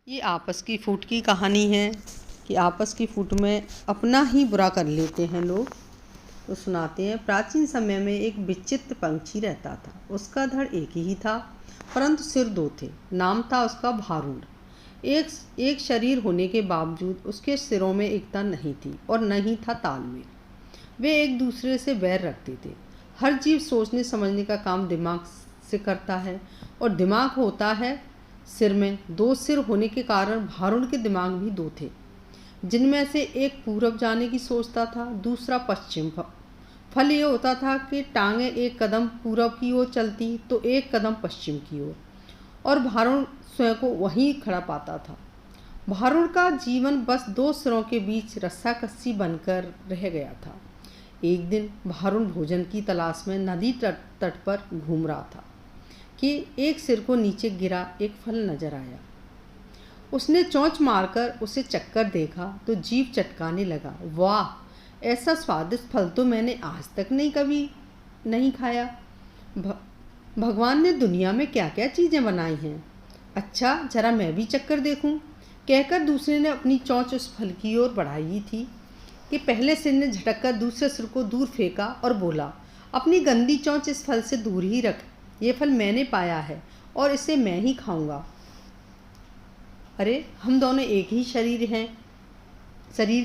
ये आपस की फूट की कहानी है कि आपस की फूट में अपना ही बुरा कर लेते हैं लोग। तो सुनाते हैं, प्राचीन समय में एक विचित्र पंछी रहता था। उसका धड़ एक ही था, परंतु सिर दो थे। नाम था उसका भारूड। एक शरीर होने के बावजूद उसके सिरों में एकता नहीं थी और नहीं था तालमेल। वे एक दूसरे से बैर रखते थे। हर जीव सोचने समझने का काम दिमाग से करता है और दिमाग होता है सिर में। दो सिर होने के कारण भारूड के दिमाग भी दो थे, जिनमें से एक पूरब जाने की सोचता था, दूसरा पश्चिम। फल ये होता था कि टांगें एक कदम पूरब की ओर चलती तो एक कदम पश्चिम की ओर, और भारूड स्वयं को वहीं खड़ा पाता था। भारूड का जीवन बस दो सिरों के बीच रस्साकस्सी बनकर रह गया था। एक दिन भारूड भोजन की तलाश में नदी तट पर घूम रहा था कि एक सिर को नीचे गिरा एक फल नजर आया। उसने चोंच मारकर उसे चक्कर देखा तो जीभ चटकाने लगा। वाह, ऐसा स्वादिष्ट फल तो मैंने आज तक कभी नहीं खाया। भगवान ने दुनिया में क्या क्या चीज़ें बनाई हैं। अच्छा, जरा मैं भी चक्कर देखूं। कहकर दूसरे ने अपनी चोंच उस फल की ओर बढ़ाई थी कि पहले सिर ने झटक कर दूसरे सिर को दूर फेंका और बोला, अपनी गंदी चोंच इस फल से दूर ही रख। ये फल मैंने पाया है और इसे मैं ही खाऊंगा। अरे, हम दोनों एक ही शरीर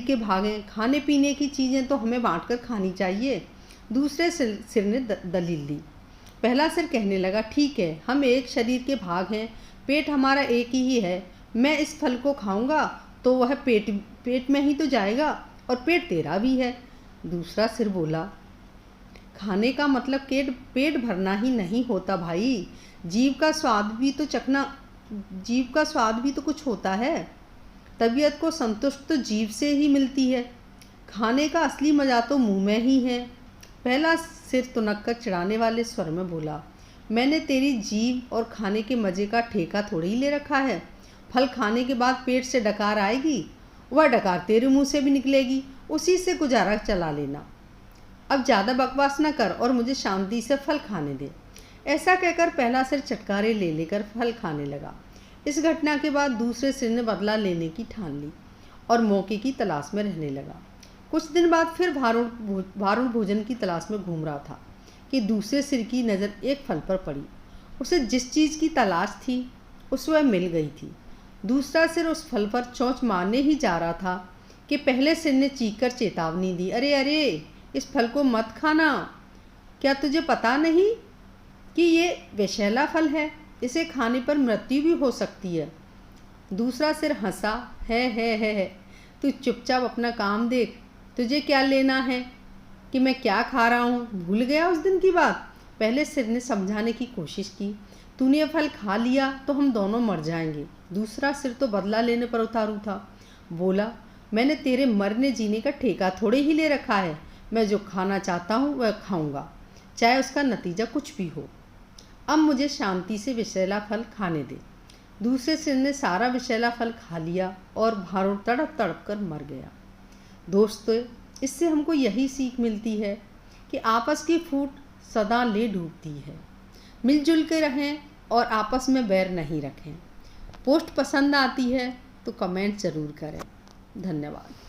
के भाग हैं। खाने पीने की चीज़ें तो हमें बांटकर खानी चाहिए। दूसरे सिर ने दलील दी। पहला सिर कहने लगा, ठीक है, हम एक शरीर के भाग हैं, पेट हमारा एक ही है। मैं इस फल को खाऊंगा तो वह पेट में ही तो जाएगा और पेट तेरा भी है। दूसरा सिर बोला, खाने का मतलब पेट भरना ही नहीं होता भाई। जीव का स्वाद भी तो कुछ होता है। तबीयत को संतुष्ट तो जीव से ही मिलती है। खाने का असली मज़ा तो मुंह में ही है। पहला सिर तुनक कर चिढ़ाने वाले स्वर में बोला, मैंने तेरी जीभ और खाने के मज़े का ठेका थोड़ी ही ले रखा है। फल खाने के बाद पेट से डकार आएगी, वह डकार तेरे मुंह से भी निकलेगी, उसी से गुजारा चला लेना। अब ज़्यादा बकवास न कर और मुझे शांति से फल खाने दे। ऐसा कहकर पहला सिर चटकारे ले लेकर फल खाने लगा। इस घटना के बाद दूसरे सिर ने बदला लेने की ठान ली और मौके की तलाश में रहने लगा। कुछ दिन बाद फिर भारूड भोजन की तलाश में घूम रहा था कि दूसरे सिर की नज़र एक फल पर पड़ी। उसे जिस चीज़ की तलाश थी उसे वह मिल गई थी। दूसरा सिर उस फल पर चोंच मारने ही जा रहा था कि पहले सिर ने चीखकर चेतावनी दी, अरे अरे, इस फल को मत खाना। क्या तुझे पता नहीं कि ये विषैला फल है? इसे खाने पर मृत्यु भी हो सकती है। दूसरा सिर हंसा, है। तू चुपचाप अपना काम देख। तुझे क्या लेना है कि मैं क्या खा रहा हूँ? भूल गया उस दिन की बात? पहले सिर ने समझाने की कोशिश की, तूने ये फल खा लिया तो हम दोनों मर जाएंगे। दूसरा सिर तो बदला लेने पर उतारू था। बोला, मैंने तेरे मरने जीने का ठेका थोड़े ही ले रखा है। मैं जो खाना चाहता हूँ वह खाऊंगा, चाहे उसका नतीजा कुछ भी हो। अब मुझे शांति से विषैला फल खाने दे। दूसरे सिर ने सारा विषैला फल खा लिया और भारूड तड़प तड़प कर मर गया। दोस्तों, इससे हमको यही सीख मिलती है कि आपस की फूट सदा ले डूबती है। मिलजुल के रहें और आपस में बैर नहीं रखें। पोस्ट पसंद आती है तो कमेंट ज़रूर करें। धन्यवाद।